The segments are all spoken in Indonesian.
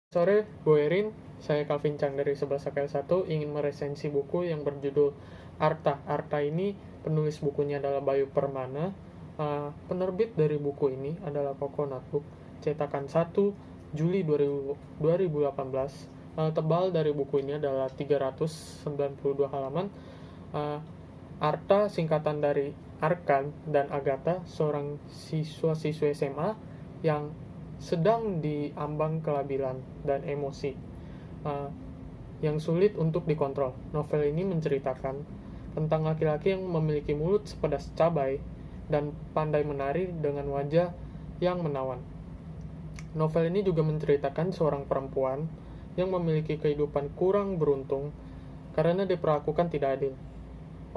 Sore, Bu Erin. Saya Calvin Chang dari 11 1 ingin meresensi buku yang berjudul Arta. Arta ini penulis bukunya adalah Bayu Permana. Penerbit dari buku ini adalah Coconut Book, cetakan 1 Juli 2018. Tebal dari buku ini adalah 392 halaman. Arta singkatan dari Arkan dan Agatha, seorang siswa-siswi SMA yang sedang diambang kelabilan dan emosi yang sulit untuk dikontrol. Novel ini menceritakan tentang laki-laki yang memiliki mulut sepedas cabai dan pandai menari dengan wajah yang menawan. Novel ini juga menceritakan seorang perempuan yang memiliki kehidupan kurang beruntung karena diperlakukan tidak adil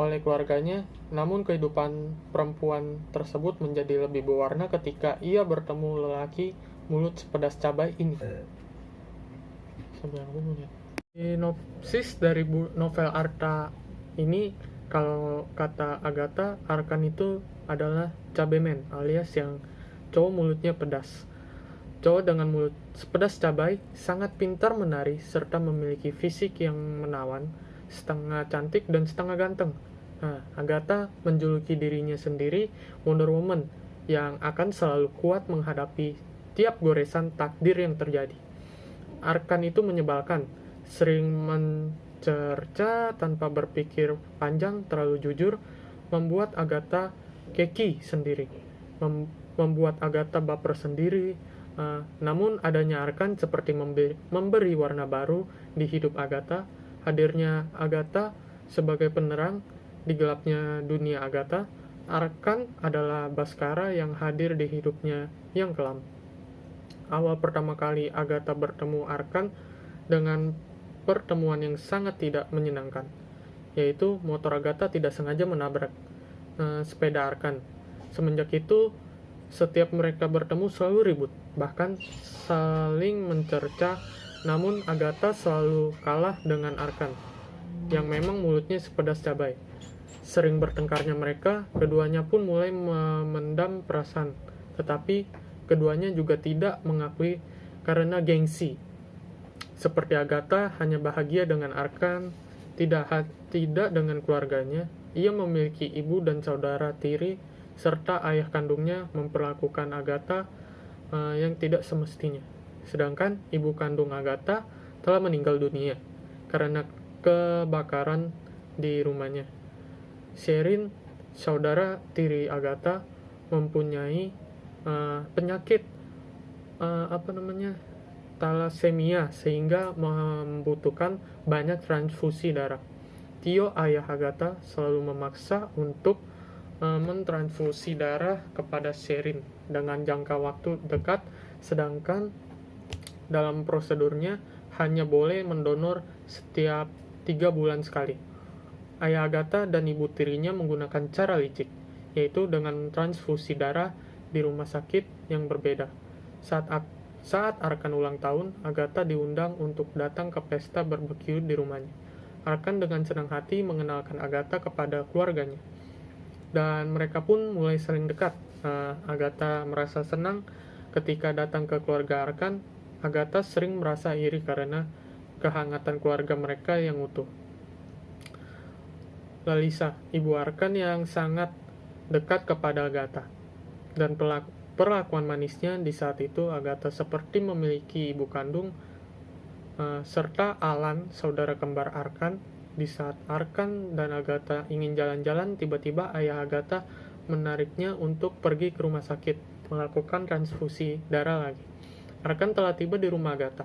oleh keluarganya, namun kehidupan perempuan tersebut menjadi lebih berwarna ketika ia bertemu lelaki mulut sepedas cabai ini. Sinopsis dari novel Arta ini, kalau kata Agatha, Arkan itu adalah cabemen alias yang cowok mulutnya pedas. Cowok dengan mulut sepedas cabai sangat pintar menari serta memiliki fisik yang menawan, setengah cantik dan setengah ganteng. Agatha menjuluki dirinya sendiri Wonder Woman yang akan selalu kuat menghadapi tiap goresan takdir yang terjadi. Arkan itu menyebalkan, sering mencerca tanpa berpikir panjang, terlalu jujur, membuat Agatha keki sendiri, membuat Agatha baper sendiri. Namun adanya Arkan seperti memberi warna baru di hidup Agatha. Hadirnya Agatha sebagai penerang di gelapnya dunia Agatha. Arkan adalah Baskara yang hadir di hidupnya yang kelam. Awal pertama kali Agatha bertemu Arkan dengan pertemuan yang sangat tidak menyenangkan, yaitu motor Agatha tidak sengaja menabrak sepeda Arkan. Semenjak itu, setiap mereka bertemu selalu ribut, bahkan saling mencerca, namun Agatha selalu kalah dengan Arkan, yang memang mulutnya sepedas cabai. Sering bertengkarnya mereka, keduanya pun mulai memendam perasaan, tetapi keduanya juga tidak mengakui karena gengsi. Seperti Agatha hanya bahagia dengan Arkan, tidak dengan keluarganya. Ia memiliki ibu dan saudara tiri, serta ayah kandungnya memperlakukan Agatha yang tidak semestinya. Sedangkan ibu kandung Agatha telah meninggal dunia karena kebakaran di rumahnya. Sherin, saudara tiri Agatha, mempunyai penyakit thalassemia sehingga membutuhkan banyak transfusi darah. Tio, ayah Agatha, selalu memaksa untuk mentransfusi darah kepada Sherin dengan jangka waktu dekat, sedangkan dalam prosedurnya hanya boleh mendonor setiap 3 bulan sekali. Ayah Agatha dan ibu tirinya menggunakan cara licik, yaitu dengan transfusi darah di rumah sakit yang berbeda. Saat Arkan ulang tahun, Agatha diundang untuk datang ke pesta barbeque di rumahnya. Arkan dengan senang hati mengenalkan Agatha kepada keluarganya, dan mereka pun mulai saling dekat. Agatha merasa senang ketika datang ke keluarga Arkan. Agatha sering merasa iri karena kehangatan keluarga mereka yang utuh. Lalisa, ibu Arkan yang sangat dekat kepada Agatha, dan perlakuan manisnya di saat itu Agatha seperti memiliki ibu kandung, serta Alan, saudara kembar Arkan. Di saat Arkan dan Agatha ingin jalan-jalan, tiba-tiba ayah Agatha menariknya untuk pergi ke rumah sakit melakukan transfusi darah lagi. Arkan telah tiba di rumah Agatha,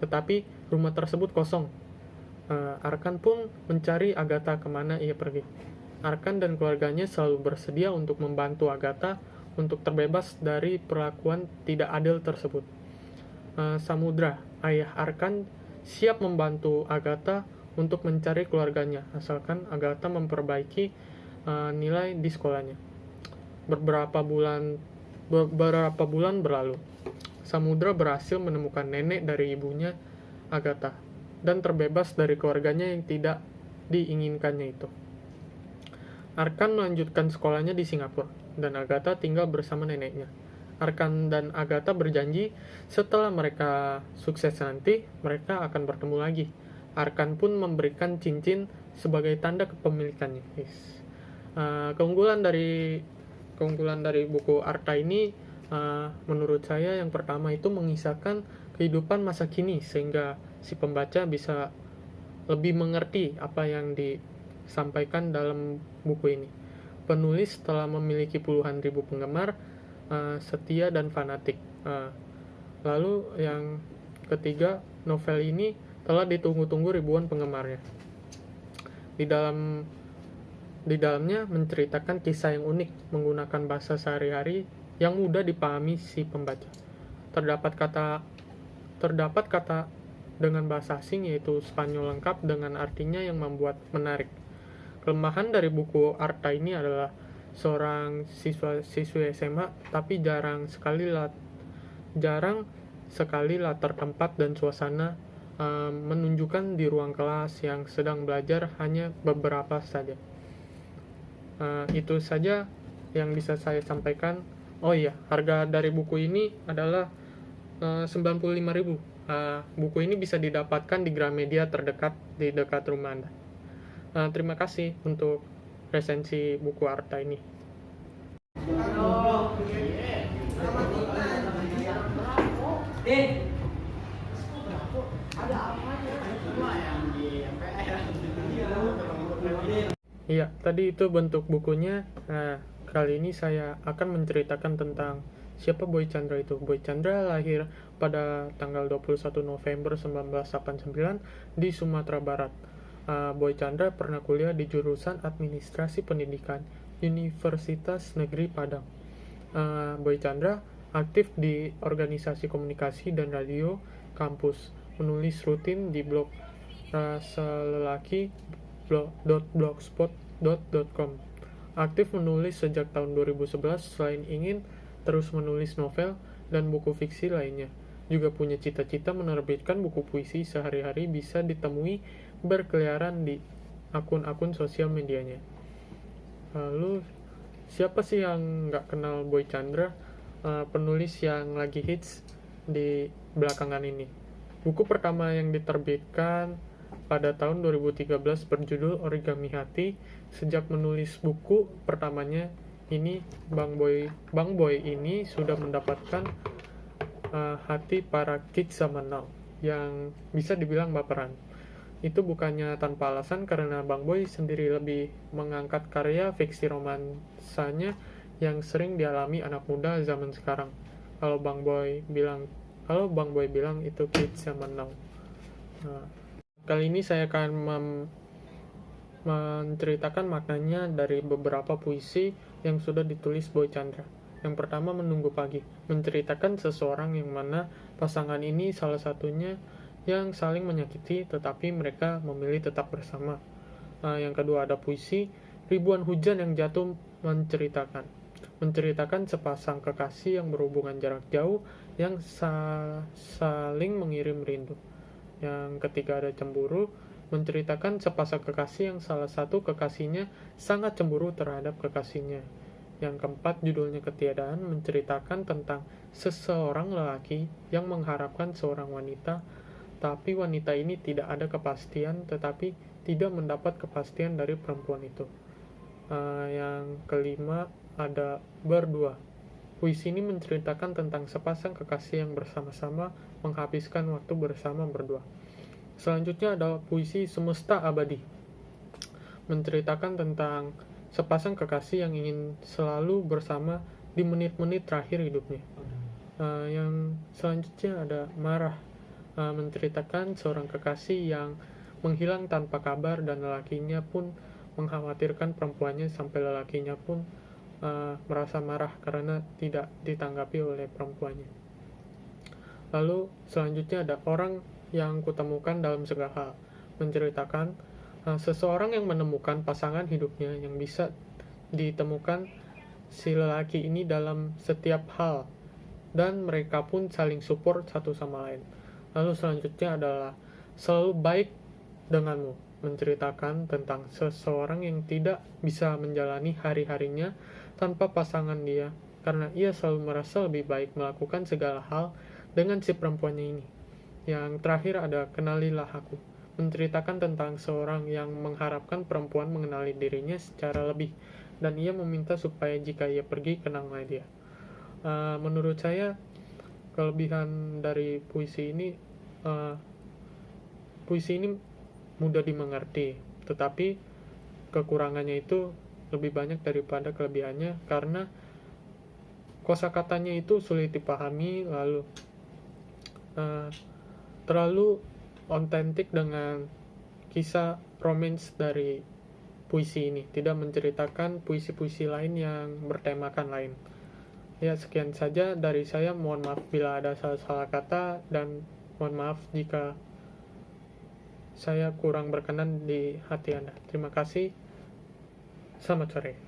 tetapi rumah tersebut kosong. Arkan pun mencari Agatha kemana ia pergi. Arkan dan keluarganya selalu bersedia untuk membantu Agatha untuk terbebas dari perlakuan tidak adil tersebut. Samudra, ayah Arkan, siap membantu Agatha untuk mencari keluarganya, asalkan Agatha memperbaiki nilai di sekolahnya. Beberapa bulan berlalu. Samudra berhasil menemukan nenek dari ibunya Agatha dan terbebas dari keluarganya yang tidak diinginkannya itu. Arkan melanjutkan sekolahnya di Singapura, dan Agatha tinggal bersama neneknya. Arkan dan Agatha berjanji setelah mereka sukses nanti, mereka akan bertemu lagi. Arkan pun memberikan cincin sebagai tanda kepemilikannya. Yes. Keunggulan dari buku Arta ini, menurut saya yang pertama itu mengisahkan kehidupan masa kini sehingga si pembaca bisa lebih mengerti apa yang disampaikan dalam buku ini. Penulis telah memiliki puluhan ribu penggemar setia dan fanatik. Lalu yang ketiga, novel ini telah ditunggu-tunggu ribuan penggemarnya. Di dalamnya menceritakan kisah yang unik menggunakan bahasa sehari-hari yang mudah dipahami si pembaca. Terdapat kata dengan bahasa asing yaitu Spanyol lengkap dengan artinya yang membuat menarik. Kelemahan dari buku Arta ini adalah seorang siswi SMA tapi jarang sekali latar tempat dan suasana menunjukkan di ruang kelas yang sedang belajar hanya beberapa saja. Itu saja yang bisa saya sampaikan. Oh iya, harga dari buku ini adalah 95.000. Buku ini bisa didapatkan di Gramedia terdekat di dekat rumah Anda. Terima kasih untuk resensi buku Arta ini. Iya, tadi itu bentuk bukunya. Kali ini saya akan menceritakan tentang siapa Boy Chandra itu. Boy Chandra lahir pada tanggal 21 November 1989 di Sumatera Barat. Boy Chandra pernah kuliah di jurusan Administrasi Pendidikan Universitas Negeri Padang. Boy Chandra aktif di organisasi komunikasi dan radio kampus, menulis rutin di blog rasalelaki.blogspot.com. Aktif menulis sejak tahun 2011. Selain ingin terus menulis novel dan buku fiksi lainnya, juga punya cita-cita menerbitkan buku puisi sehari-hari bisa ditemui berkeliaran di akun-akun sosial medianya. Lalu siapa sih yang nggak kenal Boy Chandra? Penulis yang lagi hits di belakangan ini. Buku pertama yang diterbitkan pada tahun 2013 berjudul Origami Hati. Sejak menulis buku pertamanya ini, Bang Boy ini sudah mendapatkan hati para kids zaman now yang bisa dibilang baperan. Itu bukannya tanpa alasan, karena Bang Boy sendiri lebih mengangkat karya fiksi romansanya yang sering dialami anak muda zaman sekarang. Kalau Bang Boy bilang itu kids zaman now. Kali ini saya akan menceritakan maknanya dari beberapa puisi yang sudah ditulis Boy Chandra. Yang pertama, Menunggu Pagi, menceritakan seseorang yang mana pasangan ini salah satunya yang saling menyakiti tetapi mereka memilih tetap bersama. Yang kedua ada puisi Ribuan Hujan yang Jatuh, menceritakan sepasang kekasih yang berhubungan jarak jauh yang saling mengirim rindu. Yang ketiga ada Cemburu, menceritakan sepasang kekasih yang salah satu kekasihnya sangat cemburu terhadap kekasihnya. Yang keempat judulnya Ketiadaan, menceritakan tentang seseorang lelaki yang mengharapkan seorang wanita, tapi wanita ini tidak ada kepastian, tetapi tidak mendapat kepastian dari perempuan itu. Yang kelima ada Berdua. Puisi ini menceritakan tentang sepasang kekasih yang bersama-sama menghabiskan waktu bersama berdua. Selanjutnya ada puisi Semesta Abadi, menceritakan tentang sepasang kekasih yang ingin selalu bersama di menit-menit terakhir hidupnya. Yang selanjutnya ada Marah, menceritakan seorang kekasih yang menghilang tanpa kabar dan lelakinya pun mengkhawatirkan perempuannya sampai lelakinya pun merasa marah karena tidak ditanggapi oleh perempuannya. Lalu selanjutnya ada Orang yang Kutemukan Dalam Segala Hal, menceritakan seseorang yang menemukan pasangan hidupnya yang bisa ditemukan si lelaki ini dalam setiap hal, dan mereka pun saling support satu sama lain. Lalu selanjutnya adalah Selalu Baik Denganmu, menceritakan tentang seseorang yang tidak bisa menjalani hari-harinya tanpa pasangan dia, karena ia selalu merasa lebih baik melakukan segala hal dengan si perempuannya ini. Yang terakhir ada Kenalilah Aku, menceritakan tentang seorang yang mengharapkan perempuan mengenali dirinya secara lebih, dan ia meminta supaya jika ia pergi, kenanglah dia. Menurut saya, kelebihan dari puisi ini mudah dimengerti, tetapi kekurangannya itu lebih banyak daripada kelebihannya, karena kosakatanya itu sulit dipahami, lalu terlalu otentik dengan kisah romance dari puisi ini, tidak menceritakan puisi-puisi lain yang bertemakan lain. Ya, sekian saja dari saya. Mohon maaf bila ada salah-salah kata, dan mohon maaf jika saya kurang berkenan di hati Anda. Terima kasih. Selamat sore.